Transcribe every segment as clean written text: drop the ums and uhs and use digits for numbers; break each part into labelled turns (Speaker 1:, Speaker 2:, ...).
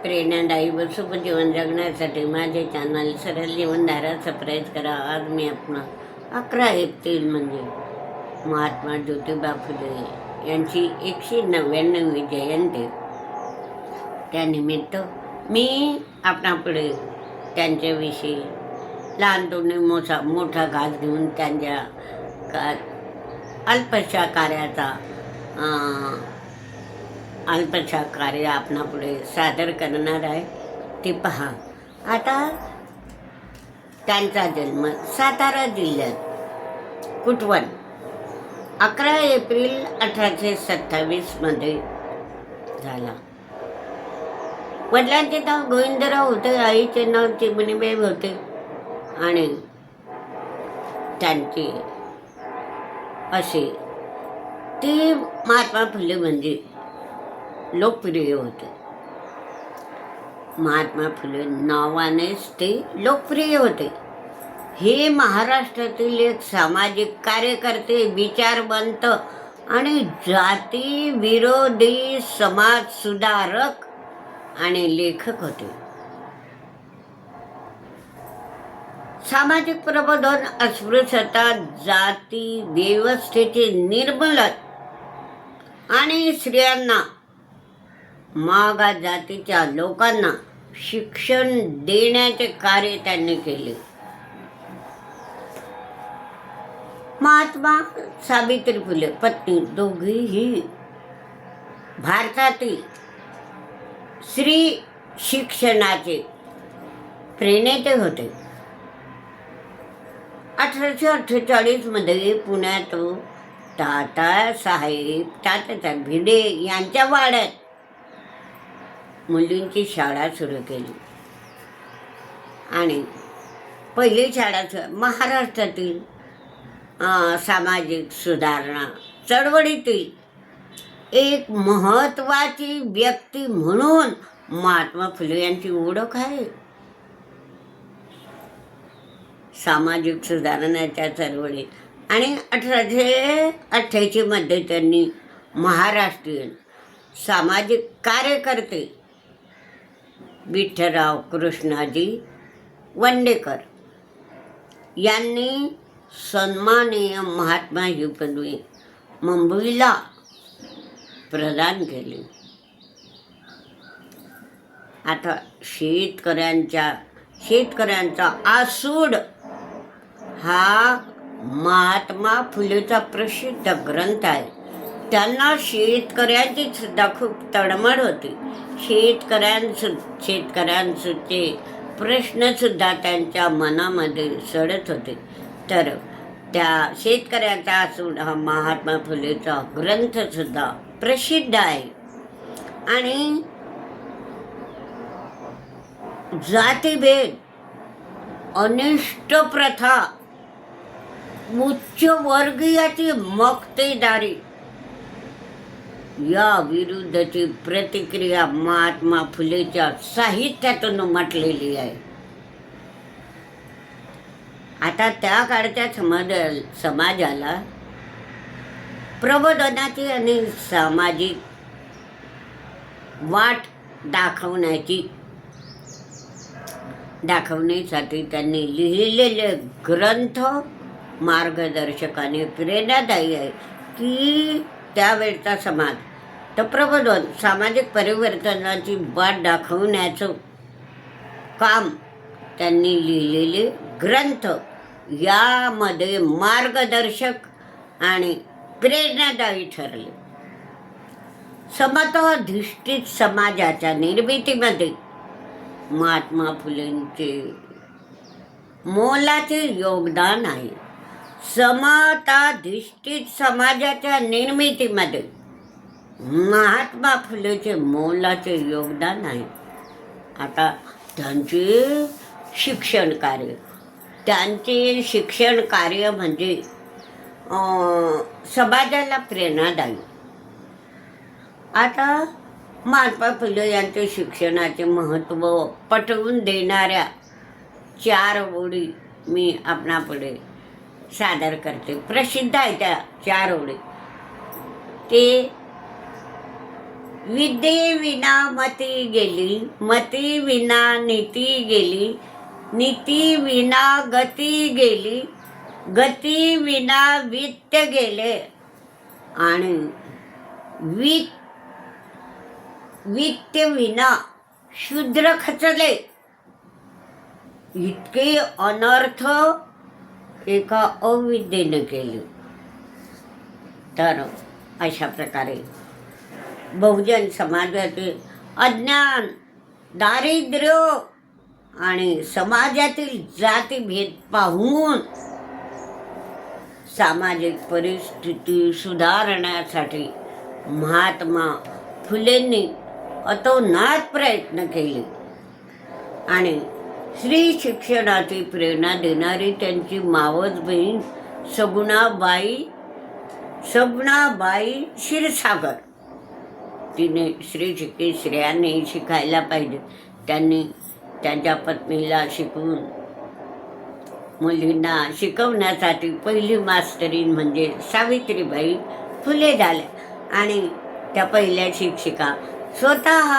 Speaker 1: प्रेरणादायी व शुभ जीवन जगण्यासाठी माझे चॅनल सरळ जीवनधारा सबस्क्राईब करा. आज मी आपण 11 एप्रिल म्हणजे महात्मा ज्योतिबा फुले यांची 199वी जयंती, त्यानिमित्त मी आपणापुढे त्यांच्याविषयी लहानपणी मोठा घास घेऊन त्यांच्या अल्पशा कार्य आपणापुढे सादर करणार आहे. ते पहा. आता त्यांचा जन्म सातारा जिल्ह्यात कुटवण 11 एप्रिल 1827 मध्ये झाला. वडिलांचे नाव गोविंदराव होते, आईचे नाव चिमणीबाई होते आणि त्यांचे असे ते महात्मा फुले म्हणजे लोकप्रिय होते. महात्मा फुले नावानेच ते लोकप्रिय होते. हे महाराष्ट्रातील एक सामाजिक कार्यकर्ते, विचारवंत आणि जाती विरोधी समाज सुधारक आणि लेखक होते. सामाजिक प्रबोधन, अस्पृश्यता, जाती व्यवस्थेचे निर्मूलन आणि स्त्रियांना, मागास जातीच्या लोकांना शिक्षण देण्याचे कार्य त्यांनी केले. महात्मा सावित्री फुले पत्नी दोघीही भारतातील स्त्री शिक्षणाचे प्रणेते होते. 1848 मध्ये पुण्यात तात्यासाहेब भिडे यांच्या वाड्यात मुलींची शाळा सुरू केली आणि पहिली शाळा महाराष्ट्रातील सामाजिक सुधारणा चळवळीतील एक महत्त्वाची व्यक्ती म्हणून महात्मा फुले यांची ओळख आहे. सामाजिक सुधारणाच्या चळवळीत आणि 1888 मध्ये त्यांनी महाराष्ट्रीयन सामाजिक कार्यकर्ते विठ्ठलराव कृष्णाजी वंडेकर यांनी सन्माननीय महात्मा ही पदवी मुंबईला प्रदान केली. आता शेतकऱ्यांचा आसूड हा महात्मा फुलेचा प्रसिद्ध ग्रंथ आहे. त्यांना शेतकऱ्यांची सुद्धा खूप तळमळ होती. शेतकऱ्यांचे प्रश्नसुद्धा त्यांच्या मनामध्ये सडत होते. तर त्या शेतकऱ्यांचा आसूड हा महात्मा फुलेचा ग्रंथसुद्धा प्रसिद्ध आहे. आणि जातीभेद, अनिष्ट प्रथा, उच्चवर्गीयाची मक्तेदारी या विरुद्धची प्रतिक्रिया महात्मा फुलेच्या साहित्यातून म्हटलेली आहे. आता त्या काळच्या समाजाला प्रबोधनाची आणि सामाजिक वाट दाखवण्यासाठी त्यांनी लिहिलेले ग्रंथ मार्गदर्शक आणि प्रेरणादायी आहे. की त्यावेळचा समाज तर प्रबोधन, सामाजिक परिवर्तनाची वाट दाखवण्याचं काम त्यांनी लिहिलेले ग्रंथ यामध्ये मार्गदर्शक आणि प्रेरणादायी ठरले. समताधिष्ठित समाजाच्या निर्मितीमध्ये महात्मा फुलेंचे मोलाचे योगदान आहे. समताधिष्ठित समाजाच्या निर्मितीमध्ये महात्मा फुलेचे मोलाचे योगदान आहे. आता त्यांचे शिक्षण कार्य म्हणजे समाजाला प्रेरणादायी. आता महात्मा फुले यांचे शिक्षणाचे महत्त्व पटवून देणाऱ्या 4 ओळी मी आपणापुढे सादर करते. प्रसिद्ध आहे त्या 4 ओळी. ते विद्येविना मती गेली, मती विना नीती गेली, नीती विना गती गेली, गती विना वित्त गेले, आणि वित्त विना शूद्र खचले. इतके अनर्थ एका अविद्येने केले. तर अशा प्रकारे बहुजन समाजातील अज्ञान, दारिद्र्य आणि समाजातील जातीभेद पाहून सामाजिक परिस्थिती सुधारण्यासाठी महात्मा फुलेंनी अतोनात प्रयत्न केले आणि स्त्री शिक्षणाची प्रेरणा देणारी त्यांची मावस बहीण सगुणाबाई क्षीरसागर, तिने स्त्रियांनी शिकायला पाहिजे. त्यांनी त्यांच्या पत्नीला शिकवून मुलींना शिकवण्यासाठी पहिली मास्तरीण म्हणजे सावित्रीबाई फुले झाल्या आणि त्या पहिल्या शिक्षिका. स्वतः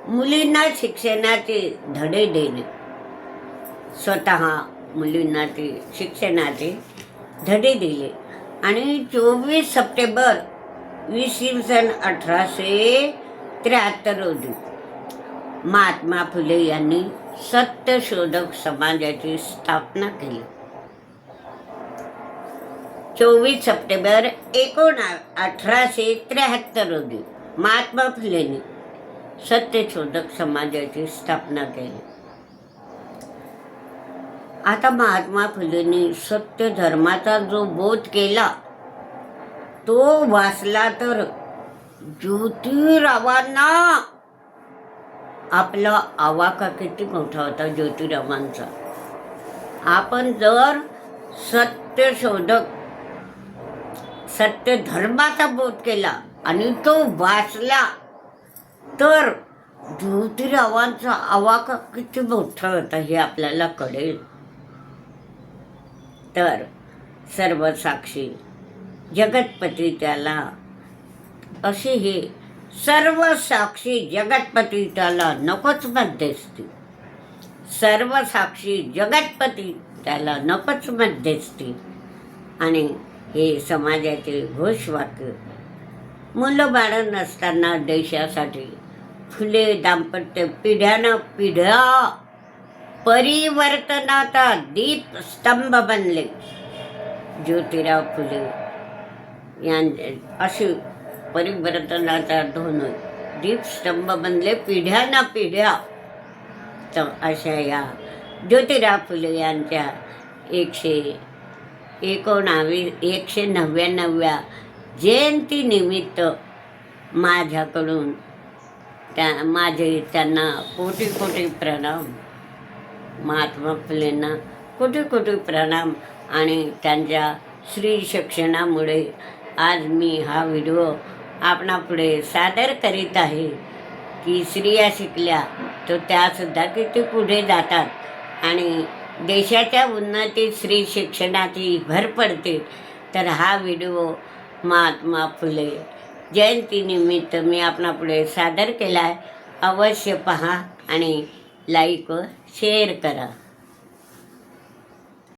Speaker 1: मुलींना शिक्षणाचे धडे देणे, स्वतः मुलींना ते शिक्षणाचे धडे दिले. आणि 24 सप्टेंबर 1873 रोजी महात्मा फुले यांनी सत्यशोधक समाजाची स्थापना केली. 24 सप्टेंबर 1873 रोजी महात्मा फुलेंनी सत्यशोधक समाजाची स्थापना केली. आता महात्मा फुलेंनी सत्य धर्माचा जो बोध केला तो वाचला तर ज्योतिरावांना, आपला आवाका किती मोठा होता ज्योतिरावांचा. आपण जर सत्य धर्माचा बोध केला आणि तो वाचला तर ज्योतिरावांचा आवाका किती मोठा होता हे आपल्याला कळेल. तर सर्व साक्षी जगतपती त्याला असे हे सर्व साक्षी जगतपती त्याला नकोच मध्यस्थी, सर्व साक्षी जगतपती त्याला नकोच मध्यस्थी. आणि हे समाजाचे घोषवाक्य. मुलं बाळं नसताना देशासाठी फुले दाम्पत्य पिढ्यानं पिढ्या परिवर्तनाचा दीप स्तंभ बनले. ज्योतिराव फुले यांचे अशी परिवर्तनाचा धोन दीपस्तंभ बनले पिढ्याना पिढ्या. तर अशा या ज्योतिराव फुले यांच्या 199व्या जयंतीनिमित्त माझ्याकडून माझे त्यांना कोटी कोटी प्रणाम. महात्मा फुलेंना कोटी कोटी प्रणाम. आणि त्यांच्या स्त्री शिक्षणामुळे आज मी हा व्हिडिओ आपणापुढे सादर करीत आहे की स्त्रिया शिकल्या तर त्यासुद्धा किती पुढे जातात आणि देशाच्या उन्नतीत स्त्री शिक्षणाची भर पडते. तर हा व्हिडिओ महात्मा फुले जयंतीनिमित्त मी आपणापुढे सादर केला आहे. अवश्य पहा आणि लाईक व शेअर करा.